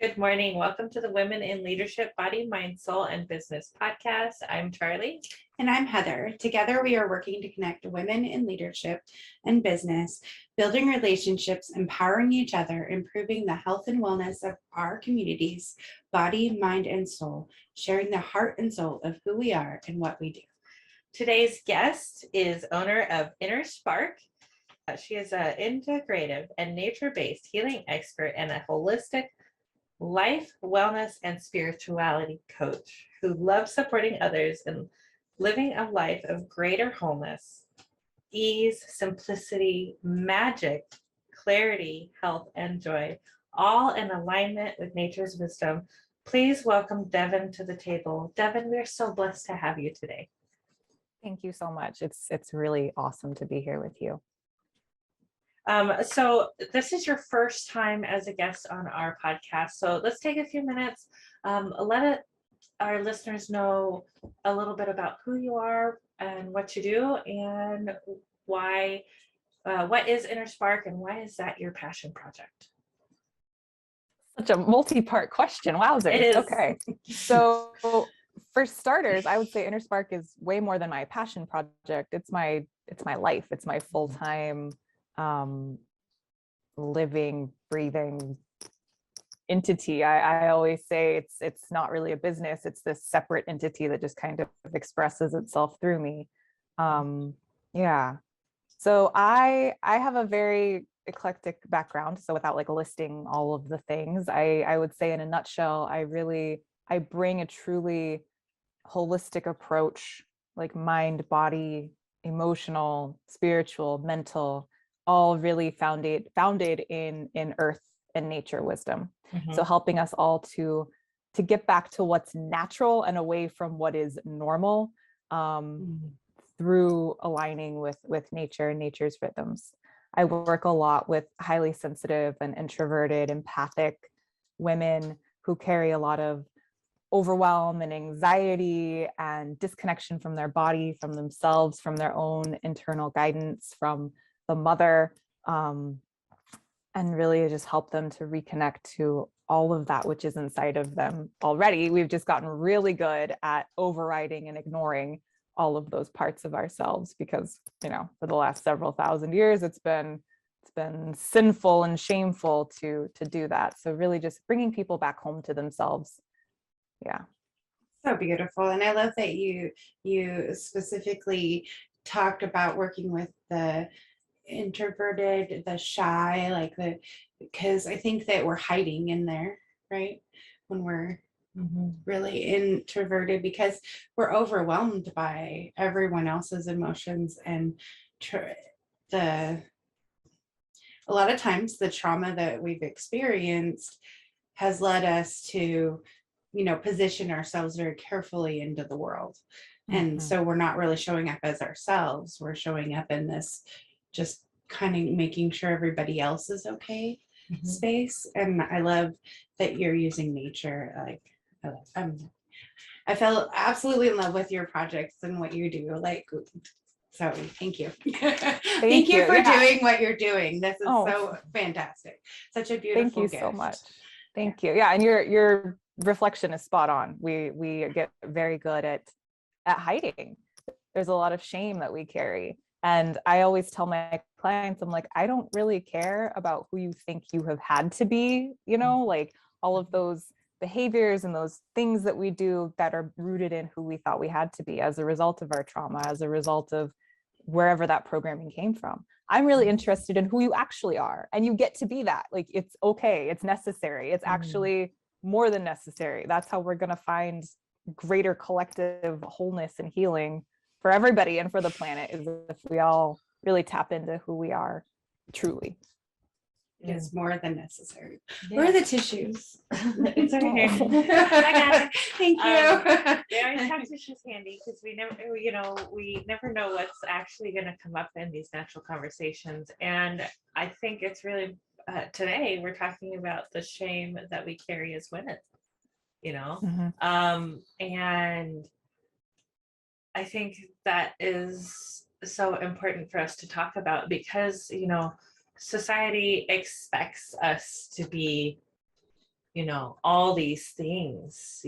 Good morning. Welcome to the Women in Leadership, Body, Mind, Soul, and Business podcast. I'm Charlie. And I'm Heather. Together, we are working to connect women in leadership and business, building relationships, empowering each other, improving the health and wellness of our communities, body, mind, and soul, sharing the heart and soul of who we are and what we do. Today's guest is owner of Inner Spark. She is an integrative and nature-based healing expert and a holistic life, wellness, and spirituality coach who loves supporting others in living a life of greater wholeness, ease, simplicity, magic, clarity, health, and joy, all in alignment with nature's wisdom. Please welcome Devon to the table. Devon, we're so blessed to have you today. Thank you so much. It's really awesome to be here with you. So this is your first time as a guest on our podcast. So let's take a few minutes. Let our listeners know a little bit about who you are and what you do and why, what is Inner Spark and why is that your passion project? Such a multi-part question. Wowzers. It is. Okay. So for starters, I would say Inner Spark is way more than my passion project. It's my life. It's my full-time living, breathing entity. I always say it's not really a business. It's this separate entity that just kind of expresses itself through me. Yeah. So I have a very eclectic background. So without like listing all of the things, I would say in a nutshell, I bring a truly holistic approach, like mind, body, emotional, spiritual, mental, all really founded in earth and nature wisdom. Mm-hmm. So helping us all to get back to what's natural and away from what is normal, through aligning with nature and nature's rhythms. I work a lot with highly sensitive and introverted, empathic women who carry a lot of overwhelm and anxiety and disconnection from their body, from themselves, from their own internal guidance, from the mother, and really just help them to reconnect to all of that which is inside of them already. We've just gotten really good at overriding and ignoring all of those parts of ourselves because, for the last several thousand years, it's been sinful and shameful to do that. So really just bringing people back home to themselves. Yeah. So beautiful. And I love that you specifically talked about working with the introverted, the shy, because I think that we're hiding in there, right? When we're really introverted because we're overwhelmed by everyone else's emotions and a lot of times the trauma that we've experienced has led us to position ourselves very carefully into the world. And so we're not really showing up as ourselves. We're showing up in this just kind of making sure everybody else is okay space. And I love that you're using nature. I fell absolutely in love with your projects and what you do. So thank you. Thank you for doing what you're doing. This is so fantastic. Such a beautiful Thank you gift. so much. Thank you. Yeah, and your reflection is spot on. We get very good at hiding. There's a lot of shame that we carry. And I always tell my clients, I'm like, I don't really care about who you think you have had to be, like all of those behaviors and those things that we do that are rooted in who we thought we had to be as a result of our trauma, as a result of wherever that programming came from. I'm really interested in who you actually are, and you get to be that. Like, it's okay, it's necessary, it's actually more than necessary. That's how we're going to find greater collective wholeness and healing for everybody and for the planet, is if we all really tap into who we are truly. It's more than necessary. Where are the tissues? It's over here. I got it. Thank you. They always have tissues handy because we never know what's actually going to come up in these natural conversations. And I think it's really today we're talking about the shame that we carry as women. And I think that is so important for us to talk about because society expects us to be all these things,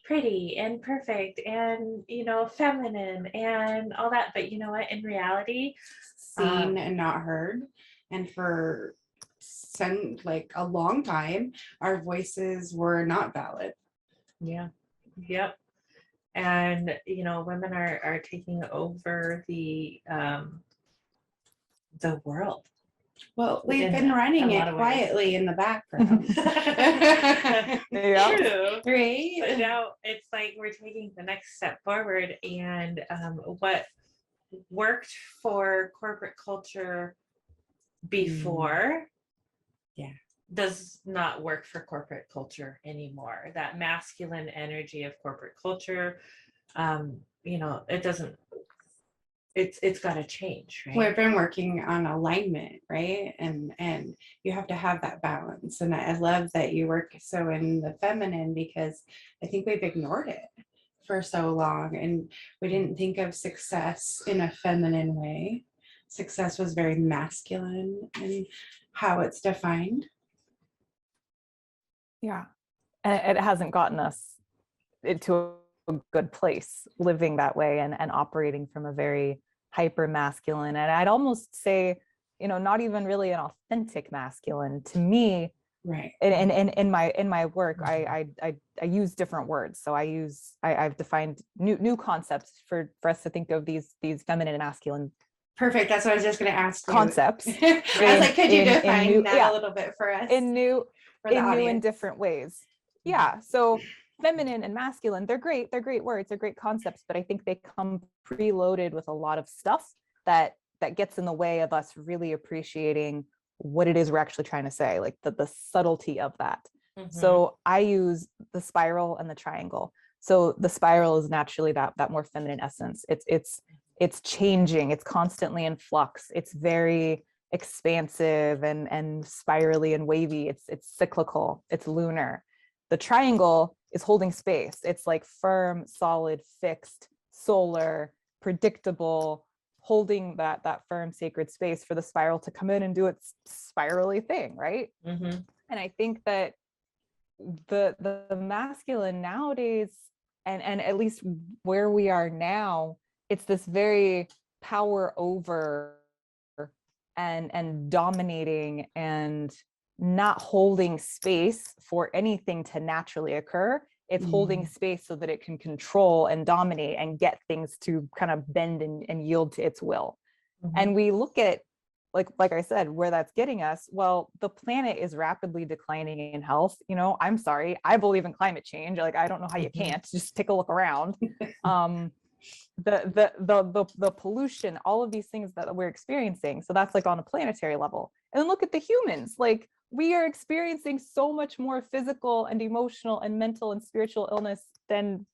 pretty and perfect and, feminine and all that. But you know what? In reality, Seen and not heard. And for like a long time, our voices were not valid. yeah, yep. And, women are taking over the world. Well, we've In been running a lot it of ways. quietly in the background. Yeah. True. Right? But now it's like we're taking the next step forward, and what worked for corporate culture before Yeah. does not work for corporate culture anymore. That masculine energy of corporate culture, it doesn't, it's got to change, right? We've been working on alignment, right? And you have to have that balance. And I love that you work so in the feminine, because I think we've ignored it for so long, and we didn't think of success in a feminine way. Success was very masculine in how it's defined. Yeah. And it hasn't gotten us into a good place living that way and operating from a very hyper masculine, and I'd almost say, not even really an authentic masculine to me. Right. In my work, I use different words. So I've defined new concepts for us to think of these feminine and masculine Perfect. That's what I was just going to ask you. concepts. I was like, could you define that yeah, a little bit for us? in new and audience? different ways. Yeah. So feminine and masculine, they're great words, they're great concepts, but I think they come preloaded with a lot of stuff that gets in the way of us really appreciating what it is we're actually trying to say, like the subtlety of that. So I use the spiral and the triangle. So the spiral is naturally that more feminine essence. It's changing, it's constantly in flux, it's very expansive and spirally and wavy, it's cyclical, it's lunar. The triangle is holding space. It's like firm, solid, fixed, solar, predictable, holding that firm, sacred space for the spiral to come in and do its spirally thing, right? Mm-hmm. And I think that the masculine nowadays, and at least where we are now, it's this very power over and dominating and not holding space for anything to naturally occur. It's holding space so that it can control and dominate and get things to kind of bend and yield to its will. And we look at, like I said, where that's getting us. Well, the planet is rapidly declining in health. I'm sorry, I believe in climate change. Like, I don't know how you can't. Just take a look around. The pollution, all of these things that we're experiencing. So that's like on a planetary level. And then look at the humans. Like, we are experiencing so much more physical and emotional and mental and spiritual illness than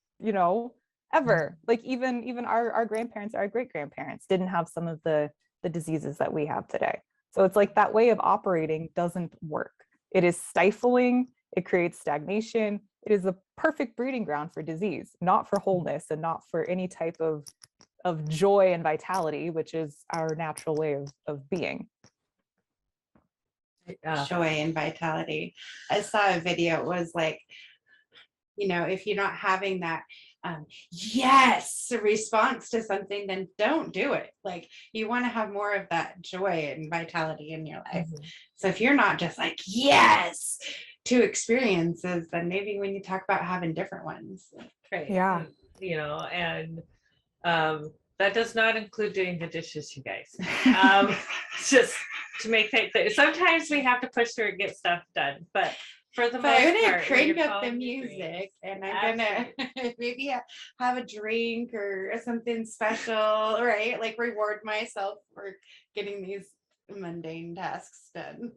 ever. Like even our grandparents, our great grandparents didn't have some of the diseases that we have today. So it's like that way of operating doesn't work. It is stifling, it creates stagnation. It is a perfect breeding ground for disease, not for wholeness and not for any type of joy and vitality, which is our natural way of being. Joy and vitality. I saw a video. It was like, if you're not having that yes response to something, then don't do it. Like, you want to have more of that joy and vitality in your life. So if you're not just like yes to experiences, then maybe when you talk about having different ones. Right. Yeah. And that does not include doing the dishes, you guys. Just to make that clear. Sometimes we have to push through and get stuff done, but for the most I'm gonna part, crank up the music, and I'm Absolutely. gonna maybe have a drink or something special, right? Like, reward myself for getting these mundane tasks done.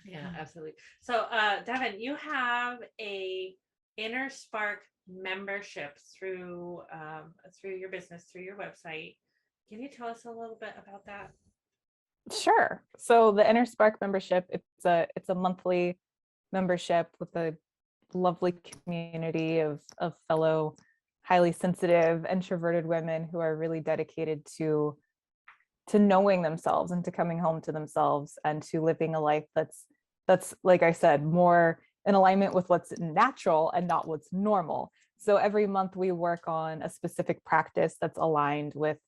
Yeah, absolutely. So, Devon, you have a Inner Spark membership through your business, through your website. Can you tell us a little bit about that? Sure. So the Inner Spark membership, it's a monthly membership with a lovely community of fellow highly sensitive, introverted women who are really dedicated to knowing themselves and to coming home to themselves and to living a life that's like I said, more in alignment with what's natural and not what's normal. So every month we work on a specific practice that's aligned with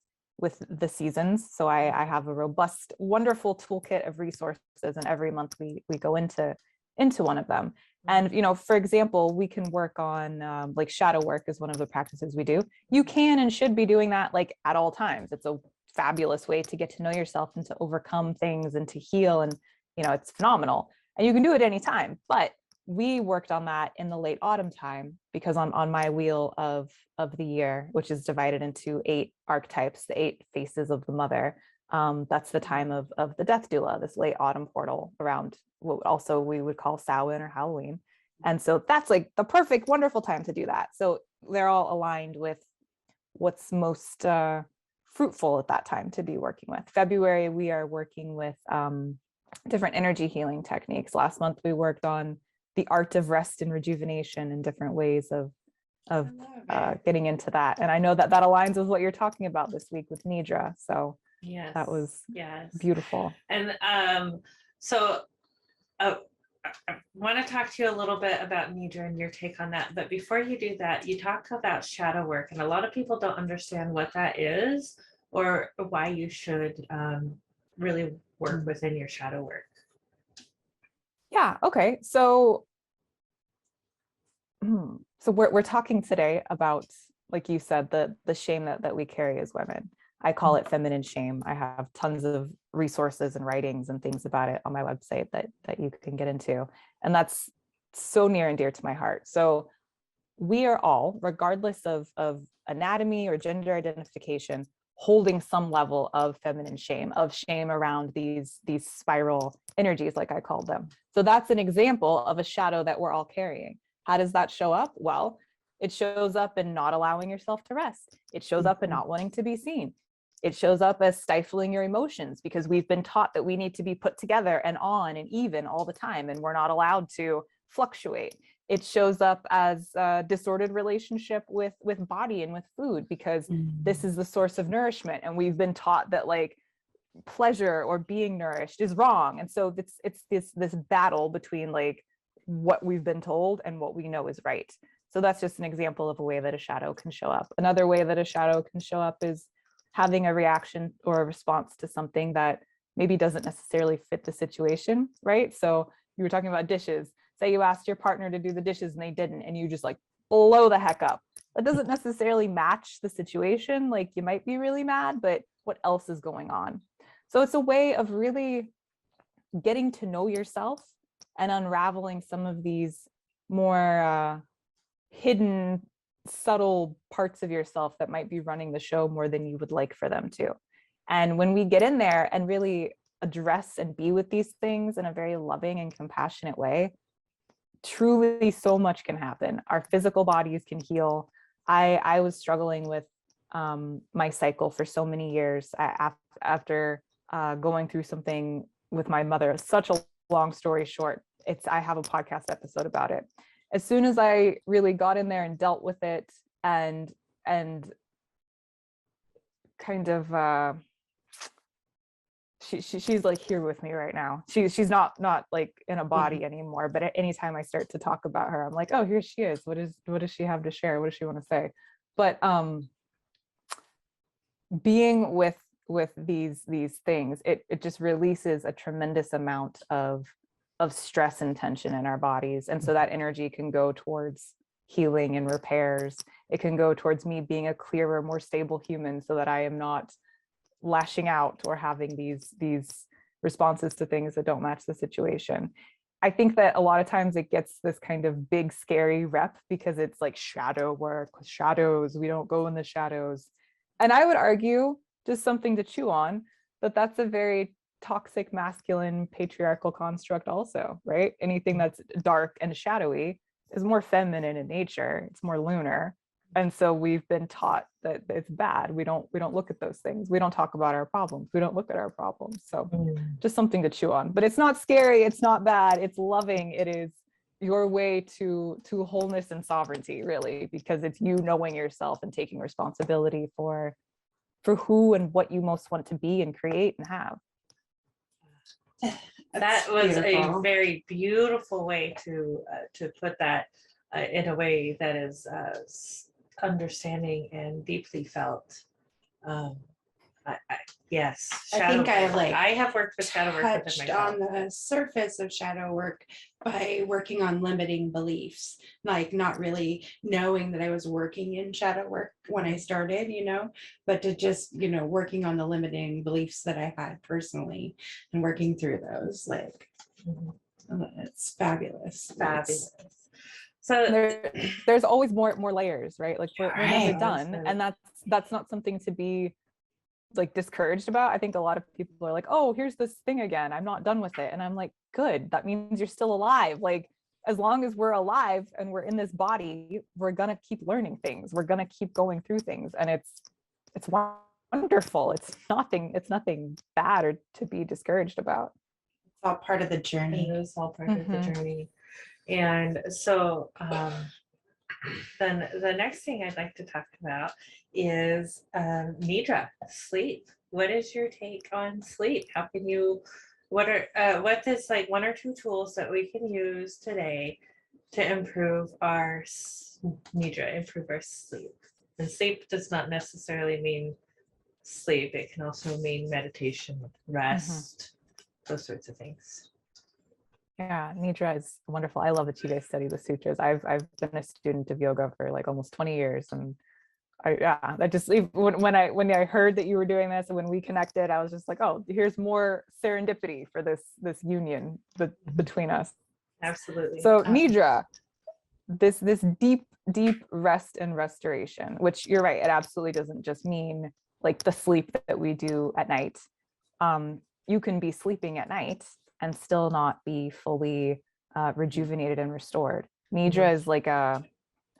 the seasons. So I have a robust, wonderful toolkit of resources, and every month we go into one of them. And, you know, for example, we can work on like shadow work is one of the practices we do. You can and should be doing that like at all times. It's a fabulous way to get to know yourself and to overcome things and to heal. And, you know, it's phenomenal. And you can do it anytime. But we worked on that in the late autumn time because on my wheel of the year, which is divided into 8 archetypes, the 8 faces of the mother. That's the time of the death doula, this late autumn portal around what also we would call Samhain or Halloween. And so that's like the perfect, wonderful time to do that. So they're all aligned with what's most fruitful at that time to be working with. February, we are working with different energy healing techniques. Last month, we worked on the art of rest and rejuvenation and different ways of getting into that. And I know that aligns with what you're talking about this week with Nidra. So Yes, that was yes, beautiful. And so I want to talk to you a little bit about Nidra and your take on that. But before you do that, you talk about shadow work, and a lot of people don't understand what that is or why you should really work within your shadow work. Yeah. Okay. So we're talking today about, like you said, the shame that we carry as women. I call it feminine shame. I have tons of resources and writings and things about it on my website that you can get into. And that's so near and dear to my heart. So we are all, regardless of anatomy or gender identification, holding some level of feminine shame, of shame around these spiral energies, like I called them. So that's an example of a shadow that we're all carrying. How does that show up? Well, it shows up in not allowing yourself to rest. It shows up in not wanting to be seen. It shows up as stifling your emotions because we've been taught that we need to be put together and on and even all the time, and we're not allowed to fluctuate. It shows up as a disordered relationship with body and with food because this is the source of nourishment, and we've been taught that like pleasure or being nourished is wrong. And so it's this battle between like what we've been told and what we know is right. So that's just an example of a way that a shadow can show up. Another way that a shadow can show up is having a reaction or a response to something that maybe doesn't necessarily fit the situation, right? So you were talking about dishes. Say you asked your partner to do the dishes and they didn't, and you just like blow the heck up. That doesn't necessarily match the situation. Like you might be really mad, but what else is going on? So it's a way of really getting to know yourself and unraveling some of these more hidden, subtle parts of yourself that might be running the show more than you would like for them to. And when we get in there and really address and be with these things in a very loving and compassionate way, truly so much can happen. Our physical bodies can heal. I was struggling with my cycle for so many years after going through something with my mother. Such a long story short, I have a podcast episode about it. As soon as I really got in there and dealt with it and kind of she's like here with me right now. She's not like in a body anymore, but at any time I start to talk about her, I'm like, oh, here she is. What does she have to share? What does she want to say? But being with these things, it just releases a tremendous amount of stress and tension in our bodies. And so that energy can go towards healing and repairs. It can go towards me being a clearer, more stable human so that I am not lashing out or having these responses to things that don't match the situation. I think that a lot of times it gets this kind of big, scary rep because it's like shadow work, shadows, we don't go in the shadows. And I would argue, just something to chew on, that's a very toxic masculine patriarchal construct also, right? Anything that's dark and shadowy is more feminine in nature. It's more lunar. And so we've been taught that it's bad. We don't look at those things. We don't talk about our problems. We don't look at our problems. So just something to chew on. But it's not scary. It's not bad. It's loving. It is your way to wholeness and sovereignty, really, because it's you knowing yourself and taking responsibility for who and what you most want to be and create and have. That That's was a beautiful. very beautiful way to put that in a way that is understanding and deeply felt. Um, yes, I shadow think I work. like I have worked with shadow work within touched myself. on the surface of shadow work by working on limiting beliefs, like not really knowing that I was working in shadow work when I started, but to just, working on the limiting beliefs that I had personally and working through those, like, Mhm. it's fabulous. Fabulous. So there's always more layers, right? Like we're never Right. done, and that's not something to be like discouraged about. I think a lot of people are like, oh, here's this thing again, I'm not done with it, and I'm like, good, that means you're still alive. Like, as long as we're alive and we're in this body, we're gonna keep learning things, we're gonna keep going through things, and it's wonderful. It's nothing bad or to be discouraged about. It's all part of the it journey. is all part of the Mhm. journey. And so then the next thing I'd like to talk about is Nidra, sleep. What is your take on sleep? How can you, what is like one or two tools that we can use today to improve our Nidra, improve our sleep? And sleep does not necessarily mean sleep. It can also mean meditation, rest, those sorts of things. Yeah, Nidra is wonderful. I love that you guys study the sutras. I've been a student of yoga for like almost 20 years, and I just when I heard that you were doing this and when we connected, I was just like, oh, here's more serendipity for this union between us. Absolutely. So Nidra, this deep rest and restoration, which you're right, it absolutely doesn't just mean like the sleep that we do at night. You can be sleeping at night and still not be fully rejuvenated and restored. Nidra is like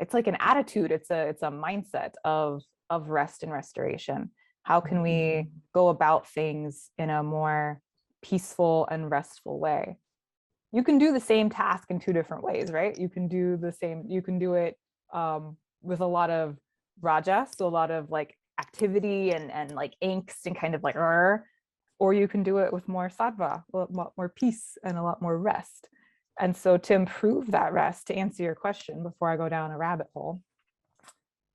it's like an attitude. It's a mindset of rest and restoration. How can we go about things in a more peaceful and restful way? You can do the same task in two different ways, right? You can do it with a lot of rajas, so a lot of like activity and like angst and kind of like, or you can do it with more sattva, a lot more peace and a lot more rest. And so to improve that rest, to answer your question before I go down a rabbit hole,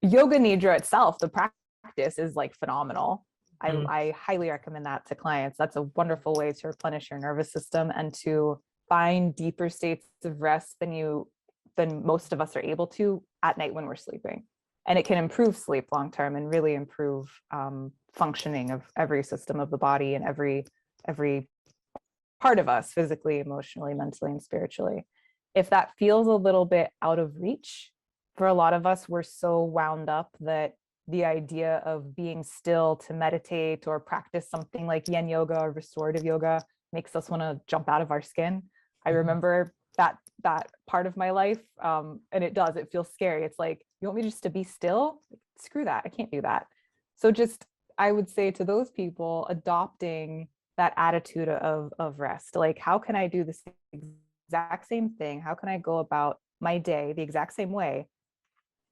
yoga nidra itself, the practice is like phenomenal. I highly recommend that to clients. That's a wonderful way to replenish your nervous system and to find deeper states of rest than most of us are able to at night when we're sleeping. And it can improve sleep long term and really improve functioning of every system of the body and every part of us, physically, emotionally, mentally, and spiritually. If that feels a little bit out of reach, for a lot of us, we're so wound up that the idea of being still to meditate or practice something like yin yoga or restorative yoga makes us want to jump out of our skin. I remember that part of my life, and it feels scary. It's like, you want me just to be still? Screw that, I can't do that. So just, I would say to those people, adopting that attitude of rest. Like, how can I do this exact same thing? How can I go about my day the exact same way,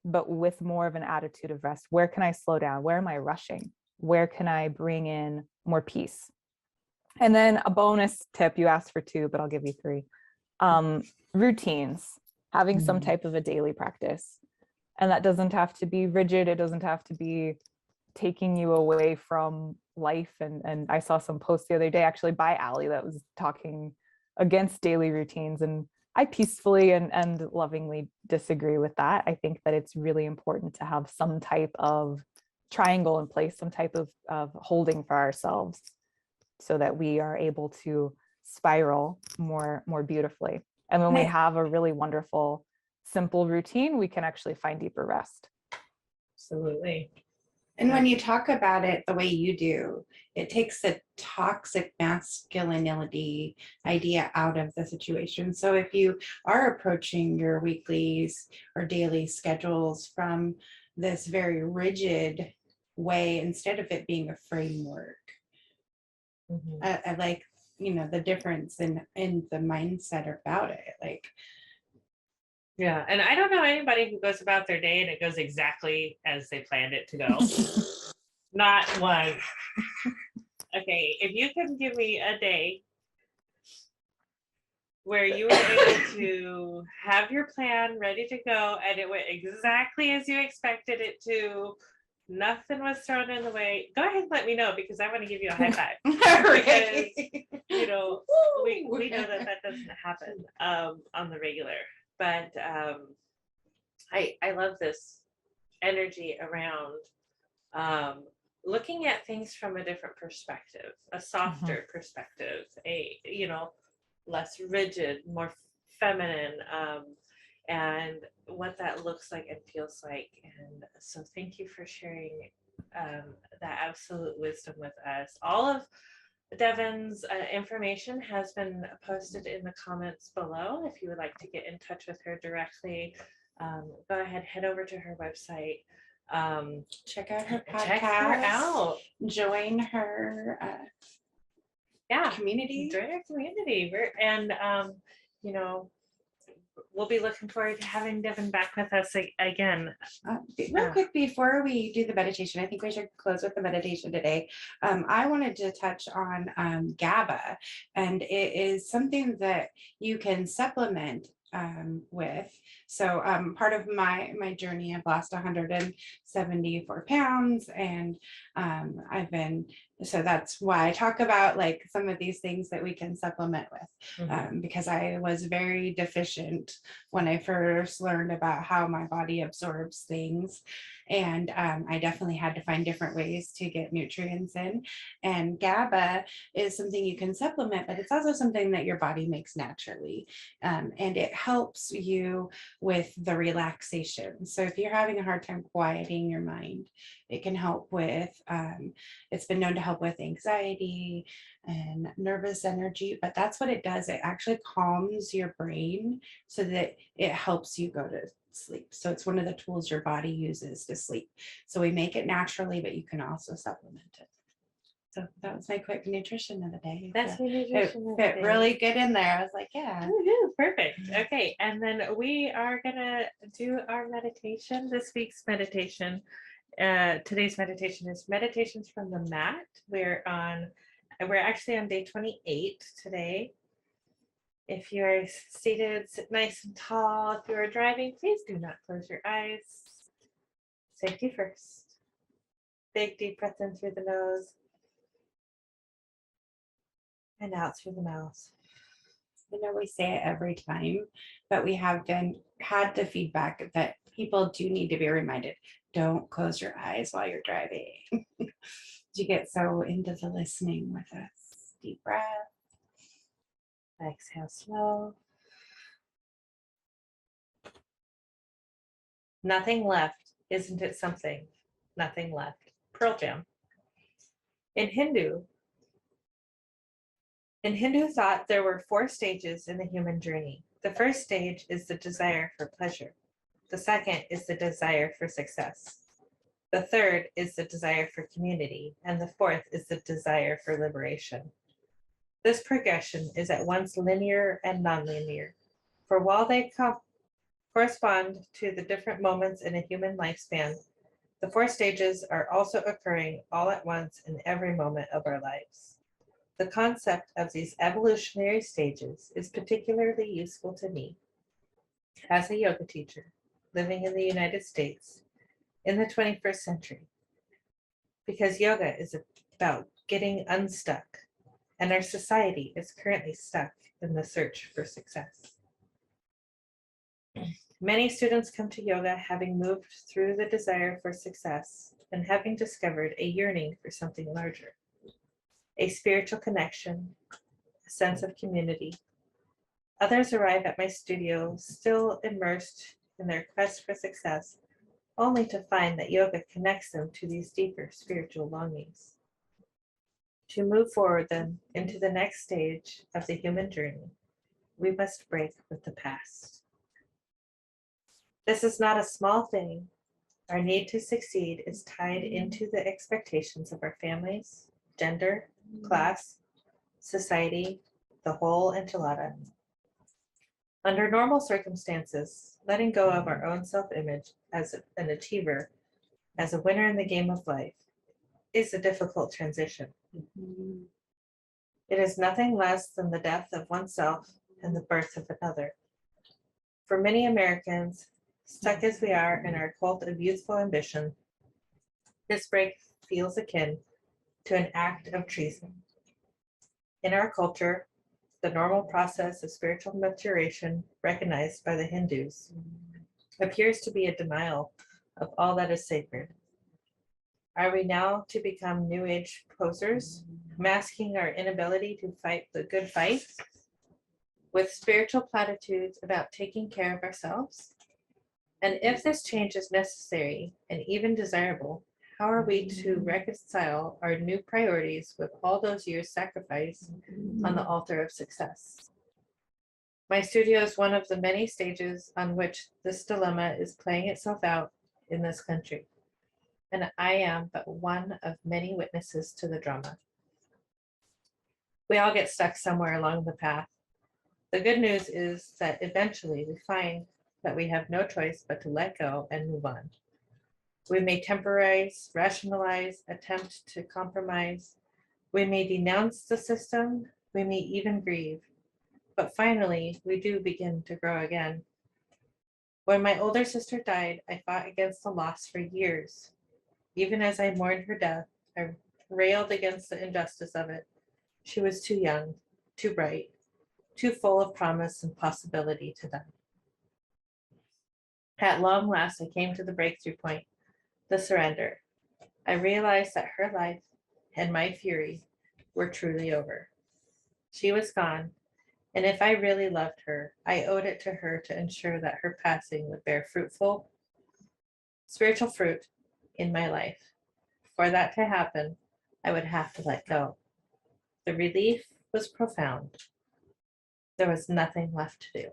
but with more of an attitude of rest? Where can I slow down? Where am I rushing? Where can I bring in more peace? And then a bonus tip, you asked for two, but I'll give you three. Routines, having some type of a daily practice. And that doesn't have to be rigid. It doesn't have to be taking you away from life. And I saw some posts the other day actually by Ali that was talking against daily routines. And I peacefully and lovingly disagree with that. I think that it's really important to have some type of triangle in place, some type of holding for ourselves so that we are able to spiral more beautifully. And when we have a really wonderful, simple routine, we can actually find deeper rest. Absolutely. And when you talk about it the way you do, it takes the toxic masculinity idea out of the situation. So if you are approaching your weeklies or daily schedules from this very rigid way, instead of it being a framework, I like, the difference in the mindset about it. Like, yeah, and I don't know anybody who goes about their day and it goes exactly as they planned it to go. Not one. Okay, if you can give me a day where you were able to have your plan ready to go and it went exactly as you expected it to. Nothing was thrown in the way. Go ahead and let me know because I want to give you a high five. Because, you know, we know that that doesn't happen on the regular. But I love this energy around looking at things from a different perspective, a softer perspective, a, you know, less rigid, more feminine, and what that looks like and feels like. And so thank you for sharing that absolute wisdom with us. All of Devon's information has been posted in the comments below. If you would like to get in touch with her directly, go ahead, head over to her website. Check out her podcast. Check her out. Join her community. Join our community. And you know, we'll be looking forward to having Devon back with us again. Real quick before we do the meditation, I think we should close with the meditation today. I wanted to touch on GABA, and it is something that you can supplement with. So part of my journey, I've lost 174 pounds, and I've been, so that's why I talk about like some of these things that we can supplement with, because I was very deficient when I first learned about how my body absorbs things. And I definitely had to find different ways to get nutrients in. And GABA is something you can supplement, but it's also something that your body makes naturally. And it helps you with the relaxation. So if you're having a hard time quieting your mind, it can help with, it's been known to help with anxiety and nervous energy, but that's what it does. It actually calms your brain so that it helps you go to sleep. So it's one of the tools your body uses to sleep. So we make it naturally, but you can also supplement it. So that was my quick nutrition of the day. That's my It nutrition. fit really good in there. I was like, yeah. Woo-hoo, perfect. Okay, and then we are gonna do our meditation. This week's meditation. Today's meditation is meditations from the mat. We're actually on day 28 today. If you're seated, sit nice and tall. If you're driving, please do not close your eyes. Safety first. Big deep breath in through the nose and out through the mouth. I know we say it every time, but we have had the feedback that people do need to be reminded, don't close your eyes while you're driving. You get so into the listening with us. Deep breath. Exhale slow. Nothing left. Isn't it something? Nothing left. Pearl Jam. In Hindu thought, there were 4 stages in the human journey. The first stage is the desire for pleasure. The second is the desire for success. The third is the desire for community. And the fourth is the desire for liberation. This progression is at once linear and nonlinear, for while they correspond to the different moments in a human lifespan, the 4 stages are also occurring all at once in every moment of our lives. The concept of these evolutionary stages is particularly useful to me as a yoga teacher living in the United States in the 21st century, because yoga is about getting unstuck, and our society is currently stuck in the search for success. Many students come to yoga having moved through the desire for success and having discovered a yearning for something larger, a spiritual connection, a sense of community. Others arrive at my studio still immersed in their quest for success, only to find that yoga connects them to these deeper spiritual longings. To move forward then into the next stage of the human journey, we must break with the past. This is not a small thing. Our need to succeed is tied into the expectations of our families, gender, class, society, the whole enchilada. Under normal circumstances, letting go of our own self-image as an achiever, as a winner in the game of life, is a difficult transition. It is nothing less than the death of oneself and the birth of another. For many Americans, stuck as we are in our cult of youthful ambition, this break feels akin to an act of treason. In our culture, the normal process of spiritual maturation recognized by the Hindus appears to be a denial of all that is sacred. Are we now to become New Age posers, masking our inability to fight the good fight with spiritual platitudes about taking care of ourselves? And if this change is necessary and even desirable, how are we to reconcile our new priorities with all those years sacrificed on the altar of success? My studio is one of the many stages on which this dilemma is playing itself out in this country, and I am but one of many witnesses to the drama. We all get stuck somewhere along the path. The good news is that eventually we find that we have no choice but to let go and move on. We may temporize, rationalize, attempt to compromise. We may denounce the system. We may even grieve. But finally, we do begin to grow again. When my older sister died, I fought against the loss for years. Even as I mourned her death, I railed against the injustice of it. She was too young, too bright, too full of promise and possibility to die. At long last, I came to the breakthrough point, the surrender. I realized that her life and my fury were truly over. She was gone, and if I really loved her, I owed it to her to ensure that her passing would bear fruitful spiritual fruit in my life. For that to happen, I would have to let go. The relief was profound. There was nothing left to do.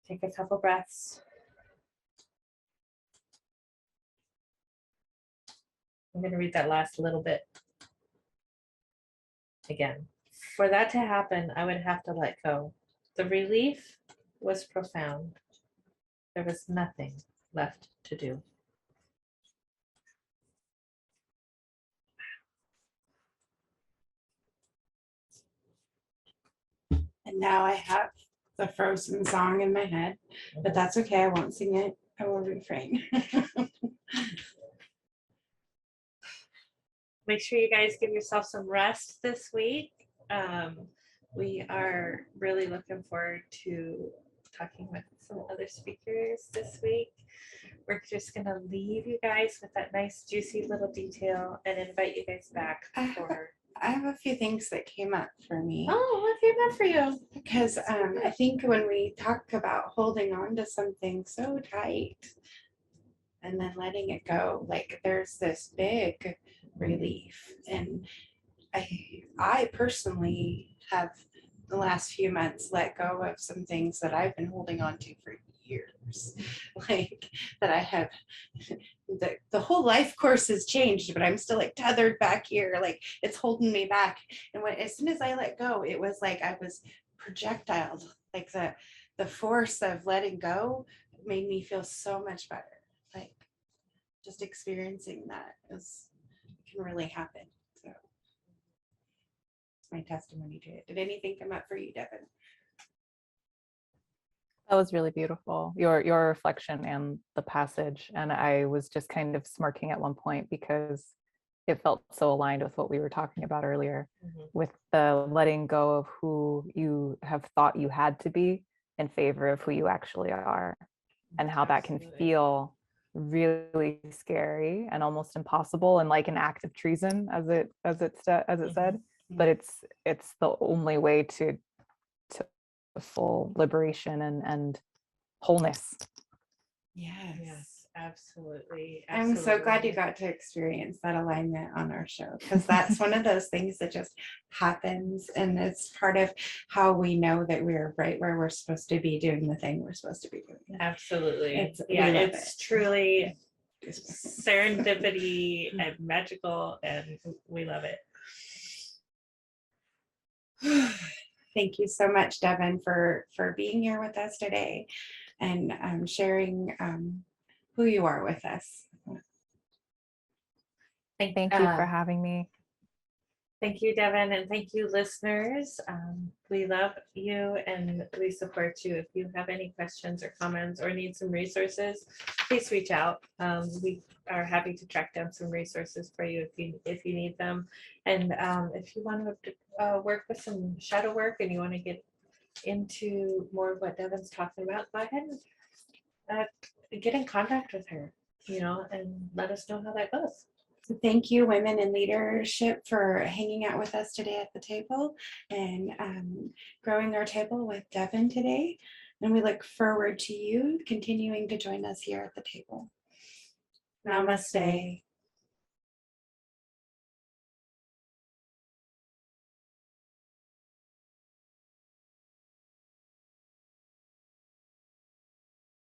Take a couple breaths. I'm going to read that last little bit again. For that to happen, I would have to let go. The relief was profound. There was nothing left to do. And now I have the Frozen song in my head, but that's okay. I won't sing it. I will refrain. Make sure you guys give yourself some rest this week. We are really looking forward to talking with some other speakers this week. We're just going to leave you guys with that nice, juicy little detail and invite you guys back for. I have a few things that came up for me. Oh, what came up for you? Because I think when we talk about holding on to something so tight and then letting it go, like there's this big relief. And I personally have the last few months let go of some things that I've been holding on to for years. Like that I have the whole life course has changed, but I'm still like tethered back here, like it's holding me back. And as soon as I let go, it was like I was projectiled. Like the force of letting go made me feel so much better. Like just experiencing that can really happen. So it's my testimony to it. Did anything come up for you, Devon? That was really beautiful, your reflection and the passage. And I was just kind of smirking at one point because it felt so aligned with what we were talking about earlier, with the letting go of who you have thought you had to be in favor of who you actually are, and how that can feel really scary and almost impossible and like an act of treason, as it said. But it's the only way to full liberation and wholeness. Yes, absolutely. I'm so glad you got to experience that alignment on our show, because that's one of those things that just happens, and it's part of how we know that we're right where we're supposed to be doing the thing we're supposed to be doing. Absolutely. It's truly serendipity and magical, and we love it. Thank you so much, Devon, for being here with us today and sharing who you are with us. Thank you for having me. Thank you, Devon, and thank you, listeners. We love you and we support you. If you have any questions or comments or need some resources, please reach out. We are happy to track down some resources for you if you need them. And if you want to work with some shadow work and you want to get into more of what Devon's talking about, go ahead and get in contact with her, and let us know how that goes. So thank you, Women in Leadership, for hanging out with us today at the table and growing our table with Devon today. And we look forward to you continuing to join us here at the table. Namaste.